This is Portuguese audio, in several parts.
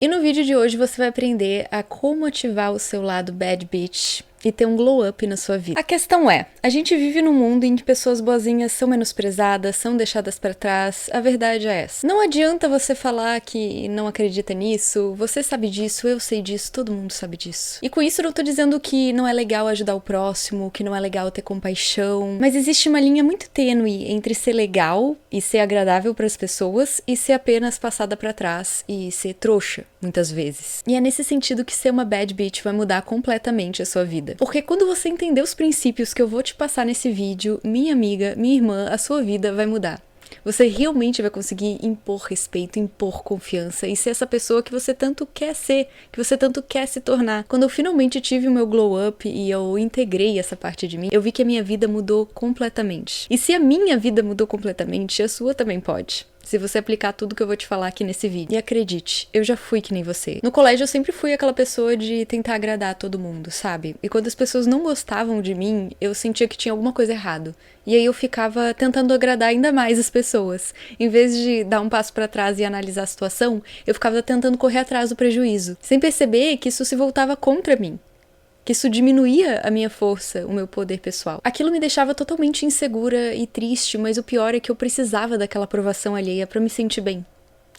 E no vídeo de hoje você vai aprender a como ativar o seu lado bad bitch e ter um glow up na sua vida. A questão é, a gente vive num mundo em que pessoas boazinhas são menosprezadas, são deixadas pra trás, a verdade é essa. Não adianta você falar que não acredita nisso, você sabe disso, eu sei disso, todo mundo sabe disso. E com isso eu não tô dizendo que não é legal ajudar o próximo, que não é legal ter compaixão, mas existe uma linha muito tênue entre ser legal e ser agradável pras pessoas e ser apenas passada pra trás e ser trouxa, muitas vezes. E é nesse sentido que ser uma bad bitch vai mudar completamente a sua vida. Porque quando você entender os princípios que eu vou te passar nesse vídeo, minha amiga, minha irmã, a sua vida vai mudar. Você realmente vai conseguir impor respeito, impor confiança e ser essa pessoa que você tanto quer ser, que você tanto quer se tornar. Quando eu finalmente tive o meu glow up e eu integrei essa parte de mim, eu vi que a minha vida mudou completamente. E se a minha vida mudou completamente, a sua também pode. Se você aplicar tudo que eu vou te falar aqui nesse vídeo. E acredite, eu já fui que nem você. No colégio eu sempre fui aquela pessoa de tentar agradar todo mundo, sabe? E quando as pessoas não gostavam de mim, eu sentia que tinha alguma coisa errado. E aí eu ficava tentando agradar ainda mais as pessoas. Em vez de dar um passo pra trás e analisar a situação, eu ficava tentando correr atrás do prejuízo, sem perceber que isso se voltava contra mim. Que isso diminuía a minha força, o meu poder pessoal. Aquilo me deixava totalmente insegura e triste, mas o pior é que eu precisava daquela aprovação alheia pra me sentir bem,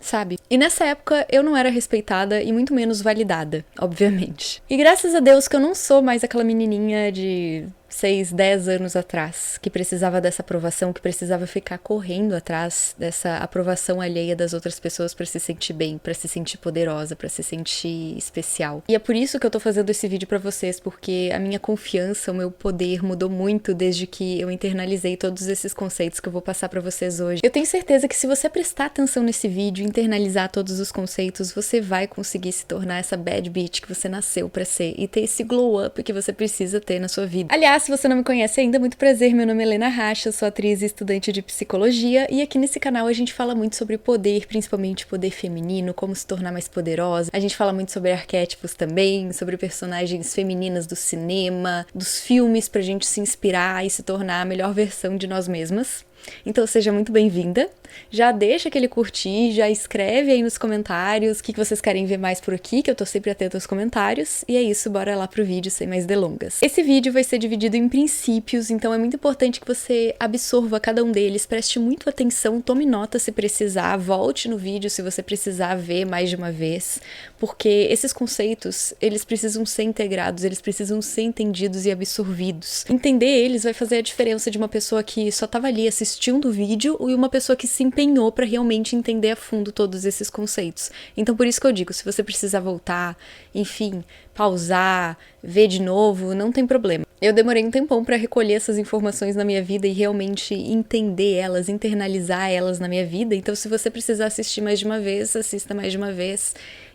sabe? E nessa época eu não era respeitada e muito menos validada, obviamente. E graças a Deus que eu não sou mais aquela menininha de 6, 10 anos atrás, que precisava dessa aprovação, que precisava ficar correndo atrás dessa aprovação alheia das outras pessoas pra se sentir bem, pra se sentir poderosa, pra se sentir especial. E é por isso que eu tô fazendo esse vídeo pra vocês, porque a minha confiança, o meu poder mudou muito desde que eu internalizei todos esses conceitos que eu vou passar pra vocês hoje. Eu tenho certeza que se você prestar atenção nesse vídeo, internalizar todos os conceitos, você vai conseguir se tornar essa bad bitch que você nasceu pra ser e ter esse glow up que você precisa ter na sua vida. Aliás, se você não me conhece ainda, muito prazer, meu nome é Helena Racha, sou atriz e estudante de psicologia e aqui nesse canal a gente fala muito sobre poder, principalmente poder feminino, como se tornar mais poderosa. A gente fala muito sobre arquétipos também, sobre personagens femininas do cinema, dos filmes pra gente se inspirar e se tornar a melhor versão de nós mesmas. Então seja muito bem-vinda, já deixa aquele curtir, já escreve aí nos comentários o que vocês querem ver mais por aqui, que eu tô sempre atenta aos comentários, e é isso, bora lá pro vídeo sem mais delongas. Esse vídeo vai ser dividido em princípios, então é muito importante que você absorva cada um deles, preste muito atenção, tome nota se precisar, volte no vídeo se você precisar ver mais de uma vez, porque esses conceitos, eles precisam ser integrados, eles precisam ser entendidos e absorvidos. Entender eles vai fazer a diferença de uma pessoa que só tava ali assistindo o vídeo e uma pessoa que se empenhou para realmente entender a fundo todos esses conceitos. Então por isso que eu digo, se você precisar voltar, enfim, pausar, ver de novo, não tem problema. Eu demorei um tempão para recolher essas informações na minha vida e realmente entender elas, internalizar elas na minha vida, então se você precisar assistir mais de uma vez, assista mais de uma vez.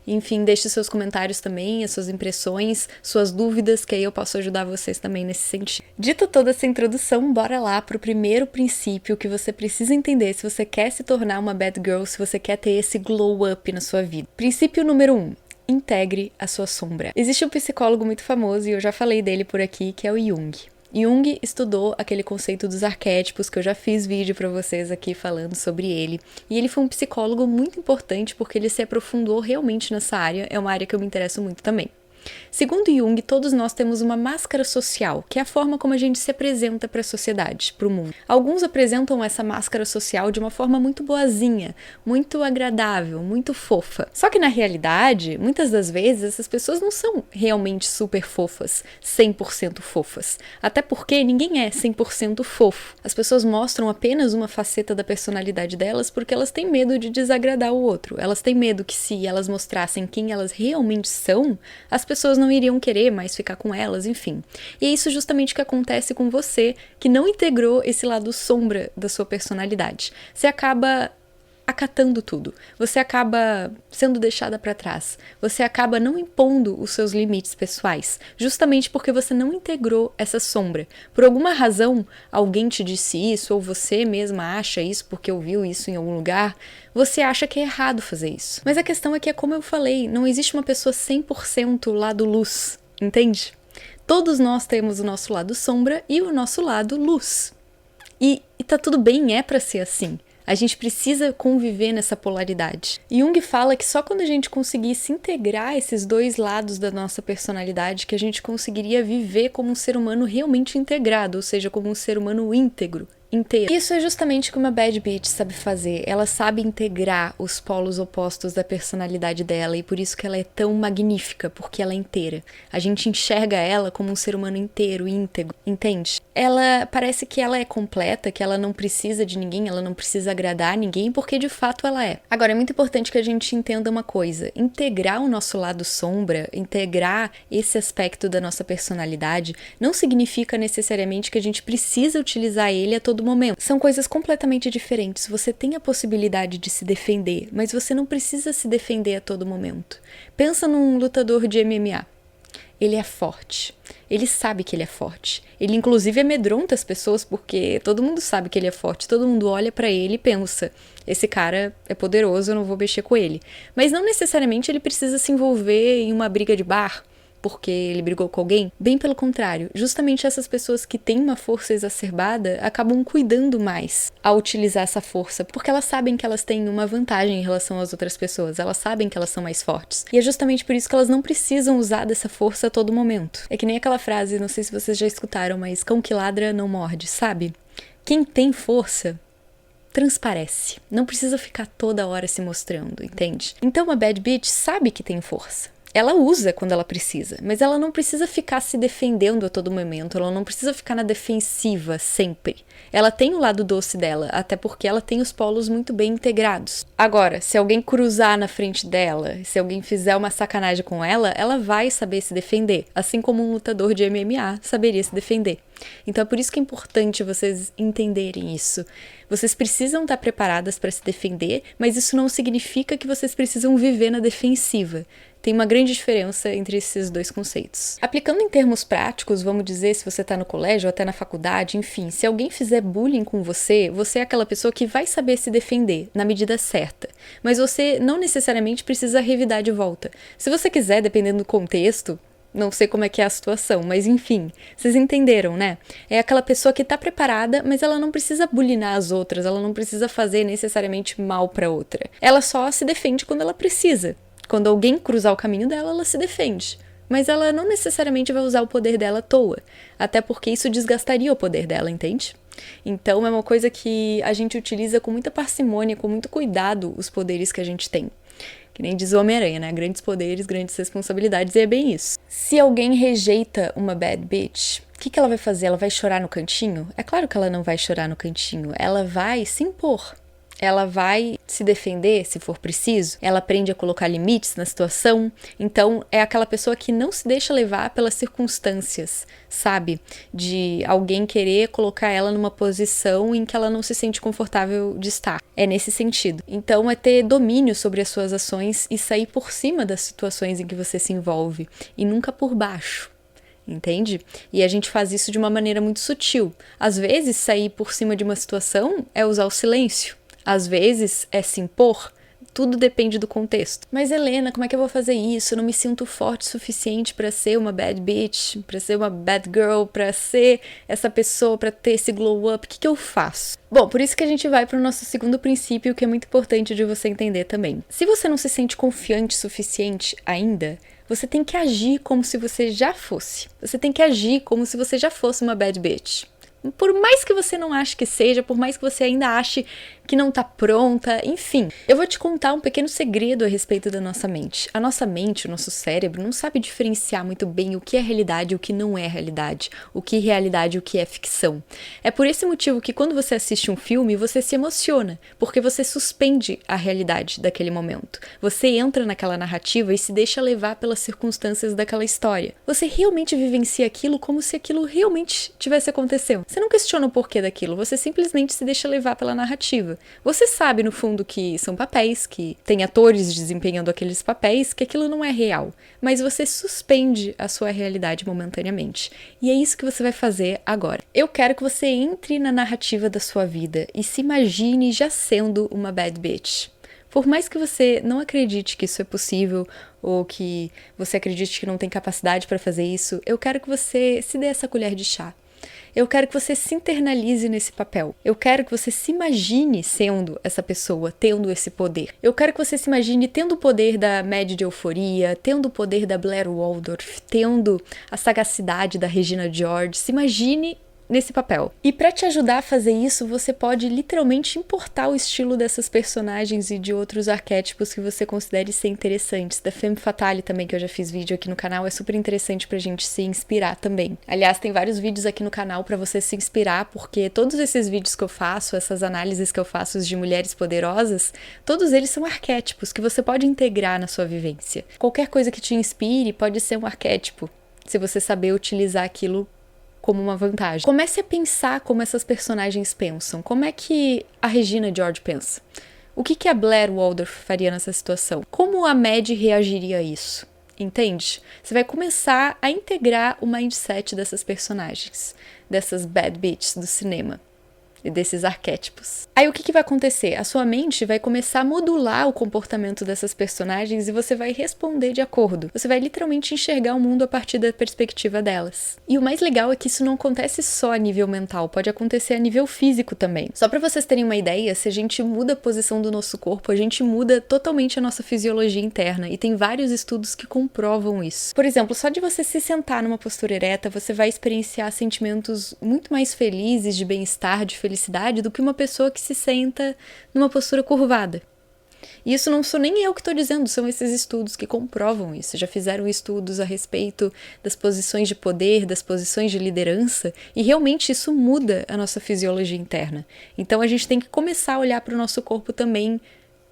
Enfim, deixe seus comentários também, as suas impressões, suas dúvidas, que aí eu posso ajudar vocês também nesse sentido. Dito toda essa introdução, bora lá pro primeiro princípio que você precisa entender se você quer se tornar uma bad girl, se você quer ter esse glow up na sua vida. Princípio número 1. Integre a sua sombra. Existe um psicólogo muito famoso, e eu já falei dele por aqui, que é o Jung. Jung estudou aquele conceito dos arquétipos, que eu já fiz vídeo pra vocês aqui falando sobre ele. E ele foi um psicólogo muito importante porque ele se aprofundou realmente nessa área, é uma área que eu me interesso muito também. Segundo Jung, todos nós temos uma máscara social, que é a forma como a gente se apresenta para a sociedade, para o mundo. Alguns apresentam essa máscara social de uma forma muito boazinha, muito agradável, muito fofa. Só que na realidade, muitas das vezes, essas pessoas não são realmente super fofas, 100% fofas. Até porque ninguém é 100% fofo. As pessoas mostram apenas uma faceta da personalidade delas porque elas têm medo de desagradar o outro. Elas têm medo que se elas mostrassem quem elas realmente são, as pessoas não iriam querer mais ficar com elas, enfim. E é isso justamente que acontece com você, que não integrou esse lado sombra da sua personalidade. Você acaba acatando tudo. Você acaba sendo deixada pra trás. Você acaba não impondo os seus limites pessoais, justamente porque você não integrou essa sombra. Por alguma razão, alguém te disse isso, ou você mesma acha isso porque ouviu isso em algum lugar, você acha que é errado fazer isso. Mas a questão é que, como eu falei, não existe uma pessoa 100% lado luz, entende? Todos nós temos o nosso lado sombra e o nosso lado luz. E tá tudo bem, é pra ser assim. A gente precisa conviver nessa polaridade. Jung fala que só quando a gente conseguisse integrar esses dois lados da nossa personalidade que a gente conseguiria viver como um ser humano realmente integrado, ou seja, como um ser humano íntegro. Inteiro. Isso é justamente o que uma bad bitch sabe fazer. Ela sabe integrar os polos opostos da personalidade dela e por isso que ela é tão magnífica, porque ela é inteira. A gente enxerga ela como um ser humano inteiro, íntegro, entende? Ela parece que ela é completa, que ela não precisa de ninguém, ela não precisa agradar ninguém, porque de fato ela é. Agora, é muito importante que a gente entenda uma coisa. Integrar o nosso lado sombra, integrar esse aspecto da nossa personalidade, não significa necessariamente que a gente precisa utilizar ele a todo momento. São coisas completamente diferentes. Você tem a possibilidade de se defender, mas você não precisa se defender a todo momento. Pensa num lutador de MMA. Ele é forte. Ele sabe que ele é forte. Ele inclusive amedronta as pessoas porque todo mundo sabe que ele é forte. Todo mundo olha pra ele e pensa, esse cara é poderoso, eu não vou mexer com ele. Mas não necessariamente ele precisa se envolver em uma briga de bar porque ele brigou com alguém. Bem pelo contrário, justamente essas pessoas que têm uma força exacerbada acabam cuidando mais ao utilizar essa força, porque elas sabem que elas têm uma vantagem em relação às outras pessoas, elas sabem que elas são mais fortes. E é justamente por isso que elas não precisam usar dessa força a todo momento. É que nem aquela frase, não sei se vocês já escutaram, mas cão que ladra não morde, sabe? Quem tem força transparece. Não precisa ficar toda hora se mostrando, entende? Então a bad bitch sabe que tem força. Ela usa quando ela precisa, mas ela não precisa ficar se defendendo a todo momento, ela não precisa ficar na defensiva sempre. Ela tem o lado doce dela, até porque ela tem os polos muito bem integrados. Agora, se alguém cruzar na frente dela, se alguém fizer uma sacanagem com ela, ela vai saber se defender, assim como um lutador de MMA saberia se defender. Então é por isso que é importante vocês entenderem isso. Vocês precisam estar preparadas para se defender, mas isso não significa que vocês precisam viver na defensiva. Tem uma grande diferença entre esses dois conceitos. Aplicando em termos práticos, vamos dizer, se você está no colégio ou até na faculdade, enfim, se alguém fizer bullying com você, você é aquela pessoa que vai saber se defender na medida certa. Mas você não necessariamente precisa revidar de volta. Se você quiser, dependendo do contexto, não sei como é que é a situação, mas enfim, vocês entenderam, né? É aquela pessoa que tá preparada, mas ela não precisa bulinar as outras, ela não precisa fazer necessariamente mal pra outra. Ela só se defende quando ela precisa. Quando alguém cruzar o caminho dela, ela se defende. Mas ela não necessariamente vai usar o poder dela à toa, até porque isso desgastaria o poder dela, entende? Então é uma coisa que a gente utiliza com muita parcimônia, com muito cuidado os poderes que a gente tem. Que nem diz o Homem-Aranha, né? Grandes poderes, grandes responsabilidades, e é bem isso. Se alguém rejeita uma bad bitch, o que ela vai fazer? Ela vai chorar no cantinho? É claro que ela não vai chorar no cantinho. Ela vai se impor. Ela vai se defender, se for preciso. Ela aprende a colocar limites na situação. Então, é aquela pessoa que não se deixa levar pelas circunstâncias, sabe? De alguém querer colocar ela numa posição em que ela não se sente confortável de estar. É nesse sentido. Então, é ter domínio sobre as suas ações e sair por cima das situações em que você se envolve. E nunca por baixo. Entende? E a gente faz isso de uma maneira muito sutil. Às vezes, sair por cima de uma situação é usar o silêncio. Às vezes, é se impor. Tudo depende do contexto. Mas Helena, como é que eu vou fazer isso? Eu não me sinto forte o suficiente pra ser uma bad bitch, pra ser uma bad girl, pra ser essa pessoa, pra ter esse glow up. O que eu faço? Bom, por isso que a gente vai pro nosso segundo princípio, que é muito importante de você entender também. Se você não se sente confiante o suficiente ainda, você tem que agir como se você já fosse. Você tem que agir como se você já fosse uma bad bitch. Por mais que você não ache que seja, por mais que você ainda ache que não tá pronta, enfim. Eu vou te contar um pequeno segredo a respeito da nossa mente. A nossa mente, o nosso cérebro, não sabe diferenciar muito bem o que é realidade e o que não é realidade, o que é realidade e o que é ficção. É por esse motivo que quando você assiste um filme, você se emociona, porque você suspende a realidade daquele momento. Você entra naquela narrativa e se deixa levar pelas circunstâncias daquela história. Você realmente vivencia aquilo como se aquilo realmente tivesse acontecendo. Você não questiona o porquê daquilo, você simplesmente se deixa levar pela narrativa. Você sabe, no fundo, que são papéis, que tem atores desempenhando aqueles papéis, que aquilo não é real. Mas você suspende a sua realidade momentaneamente. E é isso que você vai fazer agora. Eu quero que você entre na narrativa da sua vida e se imagine já sendo uma bad bitch. Por mais que você não acredite que isso é possível, ou que você acredite que não tem capacidade para fazer isso, eu quero que você se dê essa colher de chá. Eu quero que você se internalize nesse papel. Eu quero que você se imagine sendo essa pessoa, tendo esse poder. Eu quero que você se imagine tendo o poder da Mad de Euforia, tendo o poder da Blair Waldorf, tendo a sagacidade da Regina George. Se imagine nesse papel. E para te ajudar a fazer isso, você pode literalmente importar o estilo dessas personagens e de outros arquétipos que você considere ser interessantes. Da Femme Fatale também, que eu já fiz vídeo aqui no canal, é super interessante pra gente se inspirar também. Aliás, tem vários vídeos aqui no canal pra você se inspirar, porque todos esses vídeos que eu faço, essas análises que eu faço de mulheres poderosas, todos eles são arquétipos que você pode integrar na sua vivência. Qualquer coisa que te inspire pode ser um arquétipo, se você saber utilizar aquilo como uma vantagem. Comece a pensar como essas personagens pensam. Como é que a Regina George pensa? O que a Blair Waldorf faria nessa situação? Como a Mad reagiria a isso? Entende? Você vai começar a integrar o mindset dessas personagens, dessas bad bitches do cinema e desses arquétipos. Aí o que vai acontecer? A sua mente vai começar a modular o comportamento dessas personagens e você vai responder de acordo. Você vai literalmente enxergar o mundo a partir da perspectiva delas. E o mais legal é que isso não acontece só a nível mental, pode acontecer a nível físico também. Só pra vocês terem uma ideia, se a gente muda a posição do nosso corpo, a gente muda totalmente a nossa fisiologia interna, e tem vários estudos que comprovam isso. Por exemplo, só de você se sentar numa postura ereta, você vai experienciar sentimentos muito mais felizes, de bem-estar, de felicidade, do que uma pessoa que se senta numa postura curvada. E isso não sou nem eu que estou dizendo, são esses estudos que comprovam isso. Já fizeram estudos a respeito das posições de poder, das posições de liderança, e realmente isso muda a nossa fisiologia interna. Então a gente tem que começar a olhar para o nosso corpo também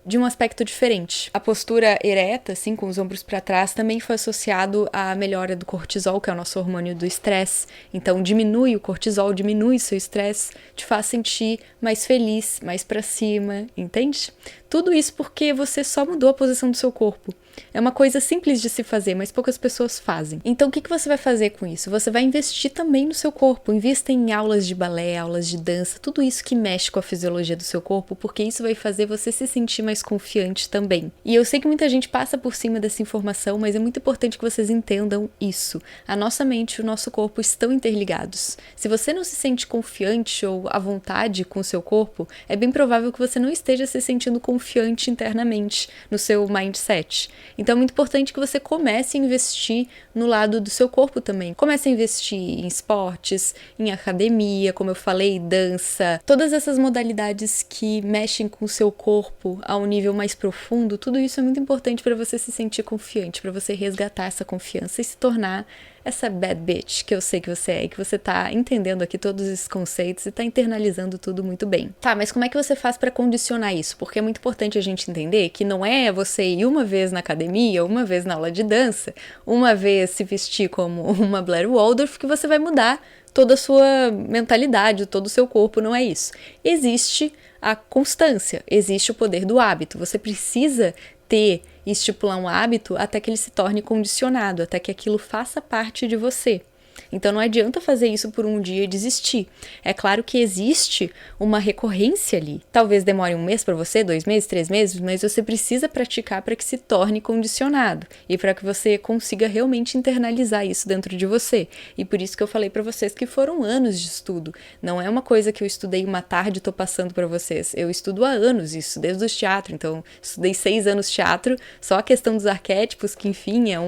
de um aspecto diferente. A postura ereta, assim, com os ombros para trás, também foi associado à melhora do cortisol, que é o nosso hormônio do estresse. Então, diminui o cortisol, diminui seu estresse, te faz sentir mais feliz, mais para cima, entende? Tudo isso porque você só mudou a posição do seu corpo. É uma coisa simples de se fazer, mas poucas pessoas fazem. Então, o que você vai fazer com isso? Você vai investir também no seu corpo. Invista em aulas de balé, aulas de dança, tudo isso que mexe com a fisiologia do seu corpo, porque isso vai fazer você se sentir mais confiante também. E eu sei que muita gente passa por cima dessa informação, mas é muito importante que vocês entendam isso. A nossa mente e o nosso corpo estão interligados. Se você não se sente confiante ou à vontade com o seu corpo, é bem provável que você não esteja se sentindo confiante internamente no seu mindset. Então é muito importante que você comece a investir no lado do seu corpo também. Comece a investir em esportes, em academia, como eu falei, dança, todas essas modalidades que mexem com o seu corpo a um nível mais profundo, tudo isso é muito importante para você se sentir confiante, para você resgatar essa confiança e se tornar essa bad bitch que eu sei que você é, e que você tá entendendo aqui todos esses conceitos e tá internalizando tudo muito bem. Tá, mas como é que você faz pra condicionar isso? Porque é muito importante a gente entender que não é você ir uma vez na academia, uma vez na aula de dança, uma vez se vestir como uma Blair Waldorf que você vai mudar toda a sua mentalidade, todo o seu corpo, não é isso. Existe a constância, existe o poder do hábito. Você precisa ter e estipular um hábito até que ele se torne condicionado, até que aquilo faça parte de você. Então não adianta fazer isso por um dia e desistir. É claro que existe uma recorrência ali. Talvez demore 1 mês para você, 2 meses, 3 meses, mas você precisa praticar para que se torne condicionado e para que você consiga realmente internalizar isso dentro de você. E por isso que eu falei para vocês que foram anos de estudo. Não é uma coisa que eu estudei uma tarde e tô passando para vocês. Eu estudo há anos isso, desde o teatro. Então, estudei 6 anos teatro, só a questão dos arquétipos, que enfim, é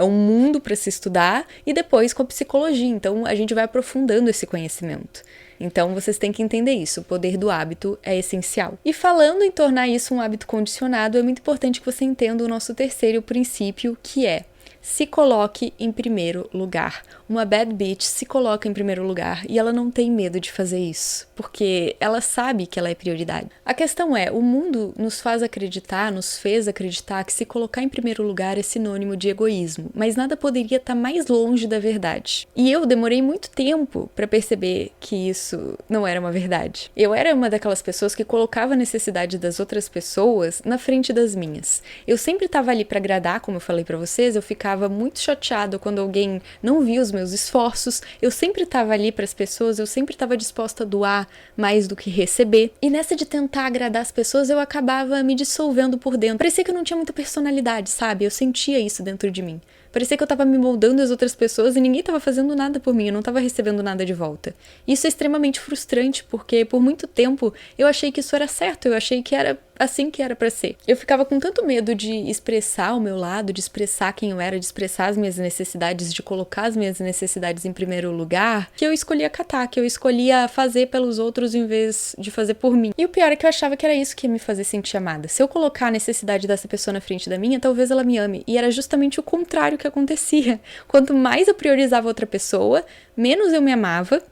um mundo para se estudar, e depois com a psicologia, então a gente vai aprofundando esse conhecimento. Então vocês têm que entender isso, o poder do hábito é essencial. E falando em tornar isso um hábito condicionado, é muito importante que você entenda o nosso terceiro princípio, que é: se coloque em primeiro lugar. Uma bad bitch se coloca em primeiro lugar e ela não tem medo de fazer isso, porque ela sabe que ela é prioridade. A questão é, o mundo nos fez acreditar que se colocar em primeiro lugar é sinônimo de egoísmo, mas nada poderia estar mais longe da verdade. E eu demorei muito tempo para perceber que isso não era uma verdade. Eu era uma daquelas pessoas que colocava a necessidade das outras pessoas na frente das minhas. Eu sempre estava ali para agradar, como eu falei para vocês, eu ficava muito chateada quando alguém não via os meus esforços, eu sempre estava ali para as pessoas, eu sempre estava disposta a doar mais do que receber, e nessa de tentar agradar as pessoas eu acabava me dissolvendo por dentro. Parecia que eu não tinha muita personalidade, sabe? Eu sentia isso dentro de mim. Parecia que eu tava me moldando as outras pessoas e ninguém tava fazendo nada por mim, eu não tava recebendo nada de volta. Isso é extremamente frustrante, porque por muito tempo eu achei que isso era certo, eu achei que era assim que era pra ser. Eu ficava com tanto medo de expressar o meu lado, de expressar quem eu era, de expressar as minhas necessidades, de colocar as minhas necessidades em primeiro lugar, que eu escolhia acatar, que eu escolhia fazer pelos outros em vez de fazer por mim. E o pior é que eu achava que era isso que ia me fazer sentir amada. Se eu colocar a necessidade dessa pessoa na frente da minha, talvez ela me ame. E era justamente o contrário que acontecia. Quanto mais eu priorizava outra pessoa, menos eu me amava.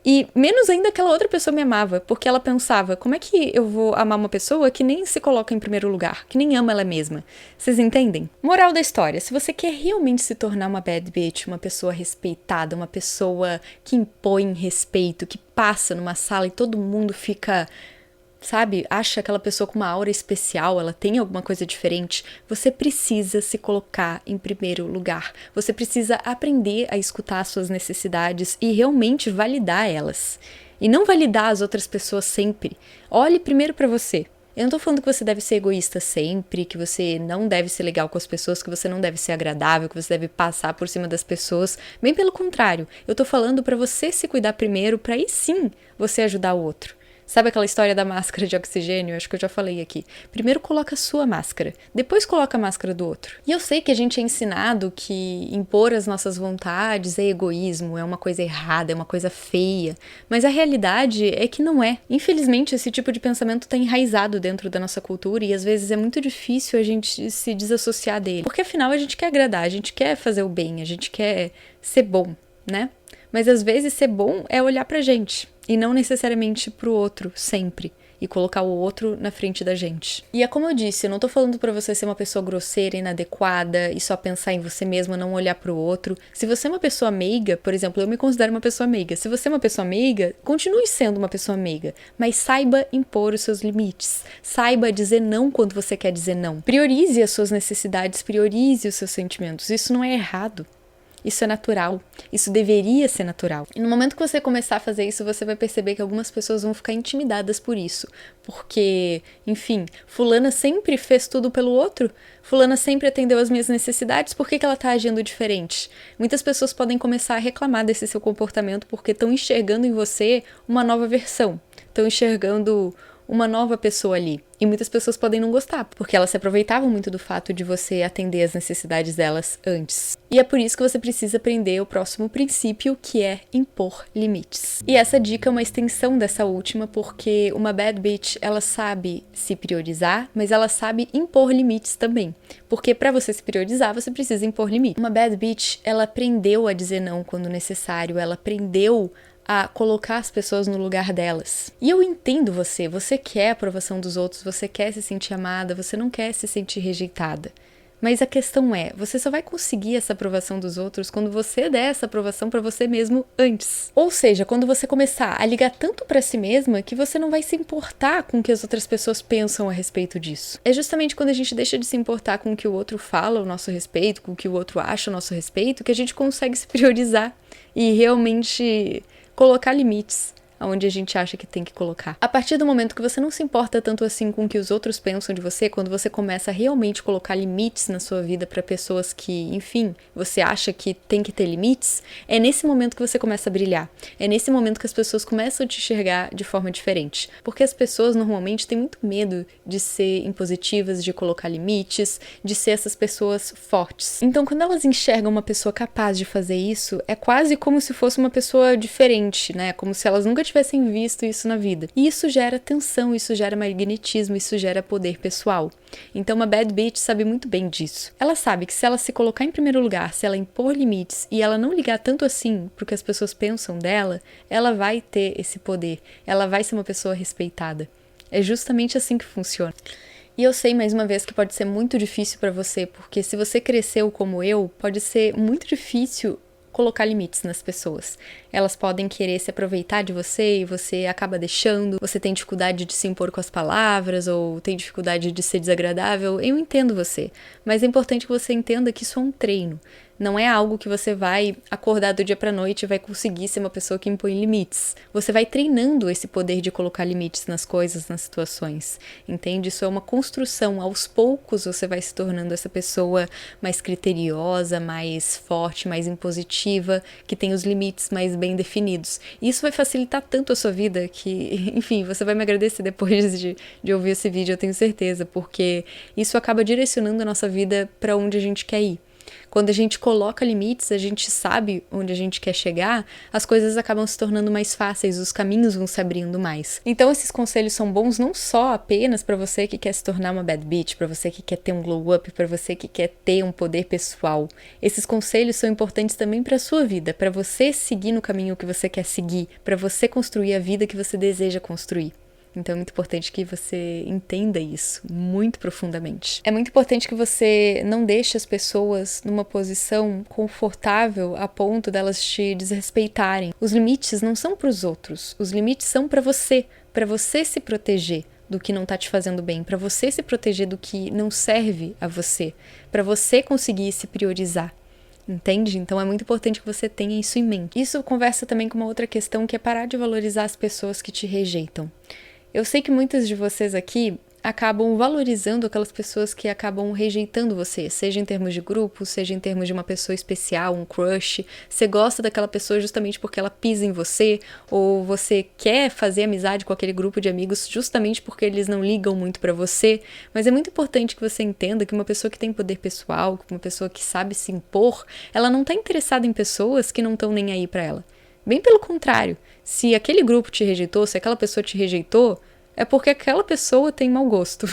E menos ainda aquela outra pessoa me amava, porque ela pensava, como é que eu vou amar uma pessoa que nem se coloca em primeiro lugar, que nem ama ela mesma? Vocês entendem? Moral da história, se você quer realmente se tornar uma bad bitch, uma pessoa respeitada, uma pessoa que impõe respeito, que passa numa sala e todo mundo fica, sabe, acha aquela pessoa com uma aura especial, ela tem alguma coisa diferente, você precisa se colocar em primeiro lugar. Você precisa aprender a escutar as suas necessidades e realmente validar elas. E não validar as outras pessoas sempre. Olhe primeiro pra você. Eu não tô falando que você deve ser egoísta sempre, que você não deve ser legal com as pessoas, que você não deve ser agradável, que você deve passar por cima das pessoas. Bem pelo contrário, eu tô falando pra você se cuidar primeiro, pra aí sim você ajudar o outro. Sabe aquela história da máscara de oxigênio? Acho que eu já falei aqui. Primeiro coloca a sua máscara, depois coloca a máscara do outro. E eu sei que a gente é ensinado que impor as nossas vontades é egoísmo, é uma coisa errada, é uma coisa feia. Mas a realidade é que não é. Infelizmente, esse tipo de pensamento está enraizado dentro da nossa cultura e às vezes é muito difícil a gente se desassociar dele. Porque afinal a gente quer agradar, a gente quer fazer o bem, a gente quer ser bom, né? Mas às vezes ser bom é olhar pra gente. E não necessariamente pro outro, sempre. E colocar o outro na frente da gente. E é como eu disse, eu não tô falando pra você ser uma pessoa grosseira, inadequada e só pensar em você mesma, não olhar pro outro. Se você é uma pessoa meiga, por exemplo, eu me considero uma pessoa meiga. Se você é uma pessoa meiga, continue sendo uma pessoa meiga. Mas saiba impor os seus limites. Saiba dizer não quando você quer dizer não. Priorize as suas necessidades, priorize os seus sentimentos. Isso não é errado. Isso é natural. Isso deveria ser natural. E no momento que você começar a fazer isso, você vai perceber que algumas pessoas vão ficar intimidadas por isso. Porque, enfim, fulana sempre fez tudo pelo outro. Fulana sempre atendeu às minhas necessidades. Por que ela tá agindo diferente? Muitas pessoas podem começar a reclamar desse seu comportamento porque estão enxergando em você uma nova versão. Estão enxergando uma nova pessoa ali. E muitas pessoas podem não gostar, porque elas se aproveitavam muito do fato de você atender as necessidades delas antes. E é por isso que você precisa aprender o próximo princípio, que é impor limites. E essa dica é uma extensão dessa última, porque uma bad bitch, ela sabe se priorizar, mas ela sabe impor limites também. Porque pra você se priorizar, você precisa impor limites. Uma bad bitch, ela aprendeu a dizer não quando necessário, ela aprendeu a colocar as pessoas no lugar delas. E eu entendo você quer a aprovação dos outros, você quer se sentir amada, você não quer se sentir rejeitada. Mas a questão é, você só vai conseguir essa aprovação dos outros quando você der essa aprovação pra você mesmo antes. Ou seja, quando você começar a ligar tanto pra si mesma que você não vai se importar com o que as outras pessoas pensam a respeito disso. É justamente quando a gente deixa de se importar com o que o outro fala ao nosso respeito, com o que o outro acha ao nosso respeito, que a gente consegue se priorizar e realmente colocar limites aonde a gente acha que tem que colocar. A partir do momento que você não se importa tanto assim com o que os outros pensam de você, quando você começa a realmente colocar limites na sua vida para pessoas que, enfim, você acha que tem que ter limites, é nesse momento que você começa a brilhar. É nesse momento que as pessoas começam a te enxergar de forma diferente. Porque as pessoas normalmente têm muito medo de ser impositivas, de colocar limites, de ser essas pessoas fortes. Então, quando elas enxergam uma pessoa capaz de fazer isso, é quase como se fosse uma pessoa diferente, né? Como se elas nunca tivessem visto isso na vida. E isso gera tensão, isso gera magnetismo, isso gera poder pessoal. Então uma bad bitch sabe muito bem disso. Ela sabe que se ela se colocar em primeiro lugar, se ela impor limites e ela não ligar tanto assim pro que as pessoas pensam dela, ela vai ter esse poder. Ela vai ser uma pessoa respeitada. É justamente assim que funciona. E eu sei, mais uma vez, que pode ser muito difícil pra você, porque se você cresceu como eu, pode ser muito difícil colocar limites nas pessoas. Elas podem querer se aproveitar de você e você acaba deixando, você tem dificuldade de se impor com as palavras ou tem dificuldade de ser desagradável. Eu entendo você, mas é importante que você entenda que isso é um treino. Não é algo que você vai acordar do dia pra noite e vai conseguir ser uma pessoa que impõe limites. Você vai treinando esse poder de colocar limites nas coisas, nas situações, entende? Isso é uma construção. Aos poucos você vai se tornando essa pessoa mais criteriosa, mais forte, mais impositiva, que tem os limites mais bem definidos. E isso vai facilitar tanto a sua vida que, enfim, você vai me agradecer depois de ouvir esse vídeo, eu tenho certeza, porque isso acaba direcionando a nossa vida para onde a gente quer ir. Quando a gente coloca limites, a gente sabe onde a gente quer chegar, as coisas acabam se tornando mais fáceis, os caminhos vão se abrindo mais. Então esses conselhos são bons não só apenas para você que quer se tornar uma bad bitch, para você que quer ter um glow up, para você que quer ter um poder pessoal. Esses conselhos são importantes também para a sua vida, para você seguir no caminho que você quer seguir, para você construir a vida que você deseja construir. Então é muito importante que você entenda isso muito profundamente. É muito importante que você não deixe as pessoas numa posição confortável a ponto delas te desrespeitarem. Os limites não são para os outros, os limites são para você se proteger do que não tá te fazendo bem, para você se proteger do que não serve a você, para você conseguir se priorizar. Entende? Então é muito importante que você tenha isso em mente. Isso conversa também com uma outra questão, que é parar de valorizar as pessoas que te rejeitam. Eu sei que muitas de vocês aqui acabam valorizando aquelas pessoas que acabam rejeitando você, seja em termos de grupo, seja em termos de uma pessoa especial, um crush. Você gosta daquela pessoa justamente porque ela pisa em você, ou você quer fazer amizade com aquele grupo de amigos justamente porque eles não ligam muito pra você. Mas é muito importante que você entenda que uma pessoa que tem poder pessoal, uma pessoa que sabe se impor, ela não tá interessada em pessoas que não estão nem aí pra ela. Bem pelo contrário, se aquele grupo te rejeitou, se aquela pessoa te rejeitou, é porque aquela pessoa tem mau gosto.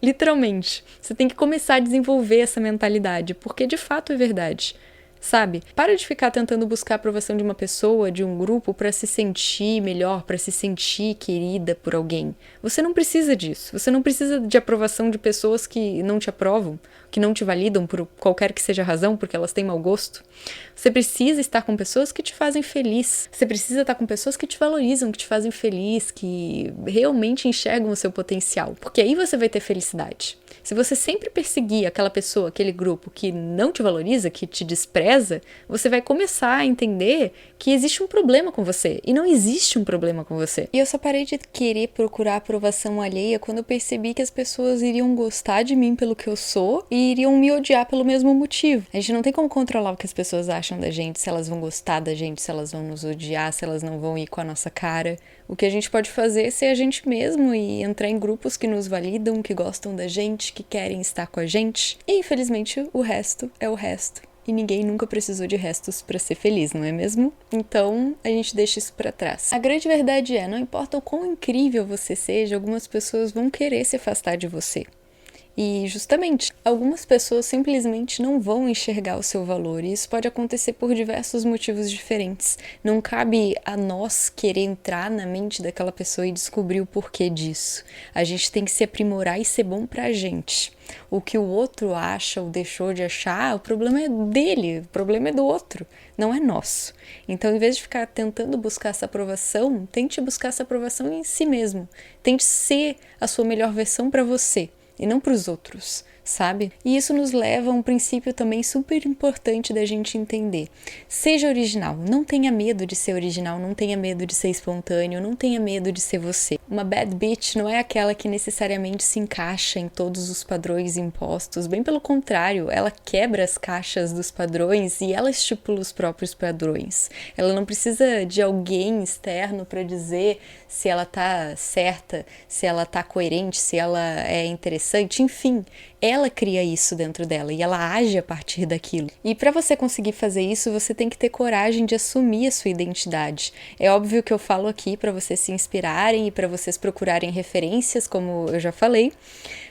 Literalmente. Você tem que começar a desenvolver essa mentalidade, porque de fato é verdade. Sabe? Para de ficar tentando buscar a aprovação de uma pessoa, de um grupo, para se sentir melhor, para se sentir querida por alguém. Você não precisa disso. Você não precisa de aprovação de pessoas que não te aprovam, que não te validam por qualquer que seja a razão, porque elas têm mau gosto. Você precisa estar com pessoas que te fazem feliz. Você precisa estar com pessoas que te valorizam, que te fazem feliz, que realmente enxergam o seu potencial. Porque aí você vai ter felicidade. Se você sempre perseguir aquela pessoa, aquele grupo que não te valoriza, que te despreza, você vai começar a entender que existe um problema com você. E não existe um problema com você. E eu só parei de querer procurar aprovação alheia quando eu percebi que as pessoas iriam gostar de mim pelo que eu sou e iriam me odiar pelo mesmo motivo. A gente não tem como controlar o que as pessoas acham da gente, se elas vão gostar da gente, se elas vão nos odiar, se elas não vão ir com a nossa cara. O que a gente pode fazer é ser a gente mesmo e entrar em grupos que nos validam, que gostam da gente, que querem estar com a gente. E infelizmente o resto é o resto. E ninguém nunca precisou de restos para ser feliz, não é mesmo? Então a gente deixa isso para trás. A grande verdade é, não importa o quão incrível você seja, algumas pessoas vão querer se afastar de você. E justamente, algumas pessoas simplesmente não vão enxergar o seu valor, e isso pode acontecer por diversos motivos diferentes. Não cabe a nós querer entrar na mente daquela pessoa e descobrir o porquê disso. A gente tem que se aprimorar e ser bom pra gente. O que o outro acha ou deixou de achar, o problema é dele, o problema é do outro, não é nosso. Então, em vez de ficar tentando buscar essa aprovação, tente buscar essa aprovação em si mesmo. Tente ser a sua melhor versão pra você. E não para os outros, sabe? E isso nos leva a um princípio também super importante da gente entender. Seja original, não tenha medo de ser original, não tenha medo de ser espontâneo, não tenha medo de ser você. Uma bad bitch não é aquela que necessariamente se encaixa em todos os padrões impostos, bem pelo contrário, ela quebra as caixas dos padrões e ela estipula os próprios padrões. Ela não precisa de alguém externo para dizer se ela tá certa, se ela tá coerente, se ela é interessante, enfim, ela cria isso dentro dela e ela age a partir daquilo. E para você conseguir fazer isso, você tem que ter coragem de assumir a sua identidade. É óbvio que eu falo aqui para vocês se inspirarem e para vocês procurarem referências, como eu já falei,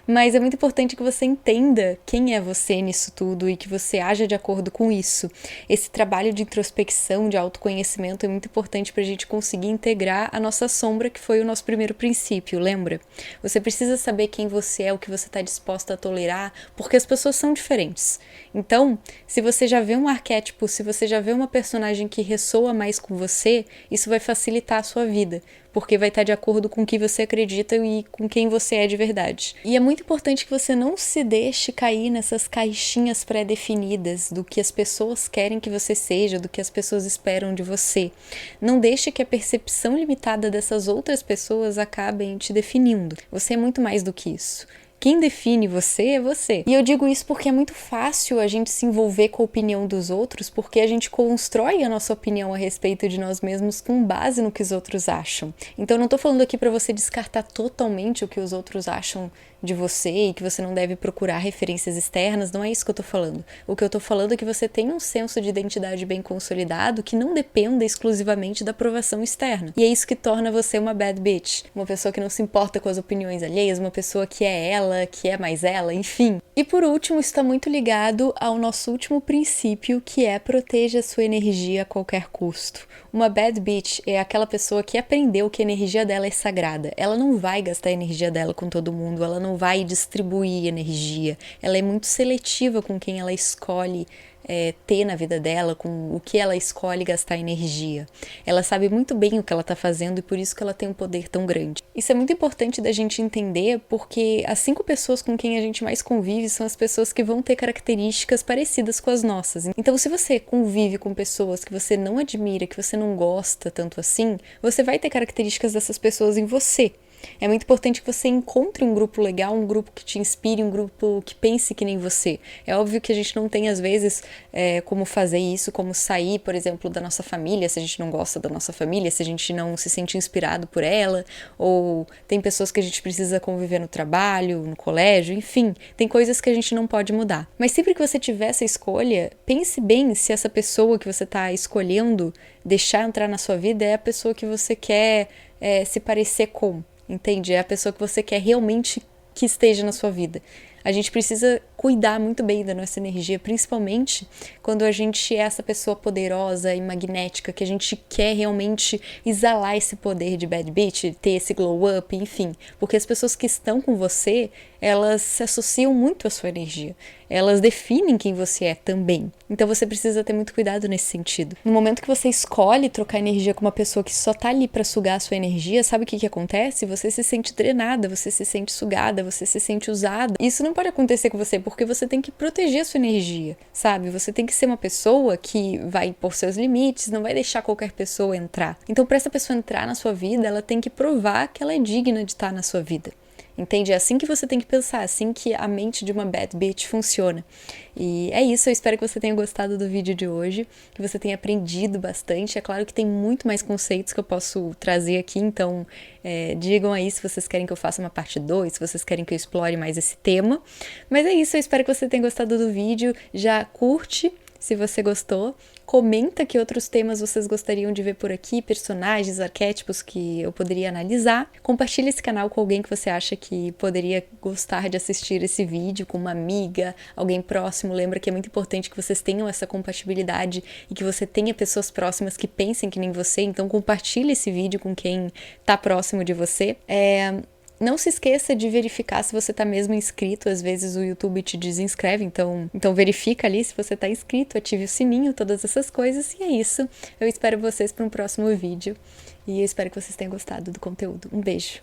mas é muito importante que você entenda quem é você nisso tudo e que você haja de acordo com isso. Esse trabalho de introspecção, de autoconhecimento é muito importante para a gente conseguir integrar a nossa sombra, que foi o nosso primeiro princípio, lembra? Você precisa saber quem você é, o que você está disposta a tolerar, porque as pessoas são diferentes. Então, se você já vê um arquétipo, se você já vê uma personagem que ressoa mais com você, isso vai facilitar a sua vida. porque vai estar de acordo com o que você acredita e com quem você é de verdade. E é muito importante que você não se deixe cair nessas caixinhas pré-definidas do que as pessoas querem que você seja, do que as pessoas esperam de você. Não deixe que a percepção limitada dessas outras pessoas acabem te definindo. Você é muito mais do que isso. Quem define você é você. E eu digo isso porque é muito fácil a gente se envolver com a opinião dos outros, porque a gente constrói a nossa opinião a respeito de nós mesmos com base no que os outros acham. Então eu não tô falando aqui para você descartar totalmente o que os outros acham de você e que você não deve procurar referências externas, não é isso que eu tô falando. O que eu tô falando é que você tem um senso de identidade bem consolidado que não dependa exclusivamente da aprovação externa. E é isso que torna você uma bad bitch, uma pessoa que não se importa com as opiniões alheias, uma pessoa que é ela, que é mais ela, enfim. E por último, está muito ligado ao nosso último princípio, que é proteja a sua energia a qualquer custo. Uma bad bitch é aquela pessoa que aprendeu que a energia dela é sagrada. Ela não vai gastar a energia dela com todo mundo, ela não vai distribuir energia. Ela é muito seletiva com quem ela escolhe ter na vida dela, com o que ela escolhe gastar energia. Ela sabe muito bem o que ela está fazendo e por isso que ela tem um poder tão grande. Isso é muito importante da gente entender, porque as 5 pessoas com quem a gente mais convive são as pessoas que vão ter características parecidas com as nossas. Então, se você convive com pessoas que você não admira, que você não gosta tanto assim, você vai ter características dessas pessoas em você. É muito importante que você encontre um grupo legal, um grupo que te inspire, um grupo que pense que nem você. É óbvio que a gente não tem, às vezes, como fazer isso, como sair, por exemplo, da nossa família, se a gente não gosta da nossa família, se a gente não se sente inspirado por ela, ou tem pessoas que a gente precisa conviver no trabalho, no colégio, enfim, tem coisas que a gente não pode mudar. Mas sempre que você tiver essa escolha, pense bem se essa pessoa que você está escolhendo deixar entrar na sua vida é a pessoa que você quer se parecer com. Entende? É a pessoa que você quer realmente que esteja na sua vida. A gente precisa cuidar muito bem da nossa energia, principalmente quando a gente é essa pessoa poderosa e magnética, que a gente quer realmente exalar esse poder de bad bitch, ter esse glow up, enfim. Porque as pessoas que estão com você, elas se associam muito à sua energia. Elas definem quem você é também. Então você precisa ter muito cuidado nesse sentido. No momento que você escolhe trocar energia com uma pessoa que só tá ali pra sugar a sua energia, sabe o que acontece? Você se sente drenada, você se sente sugada, você se sente usada. Isso não pode acontecer com você, porque você tem que proteger a sua energia, sabe? Você tem que ser uma pessoa que vai impor seus limites, não vai deixar qualquer pessoa entrar. Então, pra essa pessoa entrar na sua vida, ela tem que provar que ela é digna de estar na sua vida. Entende? É assim que você tem que pensar, assim que a mente de uma bad bitch funciona. E é isso, eu espero que você tenha gostado do vídeo de hoje, que você tenha aprendido bastante. É claro que tem muito mais conceitos que eu posso trazer aqui, então digam aí se vocês querem que eu faça uma parte 2, se vocês querem que eu explore mais esse tema. Mas é isso, eu espero que você tenha gostado do vídeo. Já curte se você gostou, comenta que outros temas vocês gostariam de ver por aqui, personagens, arquétipos que eu poderia analisar. Compartilhe esse canal com alguém que você acha que poderia gostar de assistir esse vídeo, com uma amiga, alguém próximo. Lembra que é muito importante que vocês tenham essa compatibilidade e que você tenha pessoas próximas que pensem que nem você, então compartilhe esse vídeo com quem tá próximo de você. Não se esqueça de verificar se você tá mesmo inscrito, às vezes o YouTube te desinscreve, então verifica ali se você tá inscrito, ative o sininho, todas essas coisas, e é isso. Eu espero vocês para um próximo vídeo, e eu espero que vocês tenham gostado do conteúdo. Um beijo!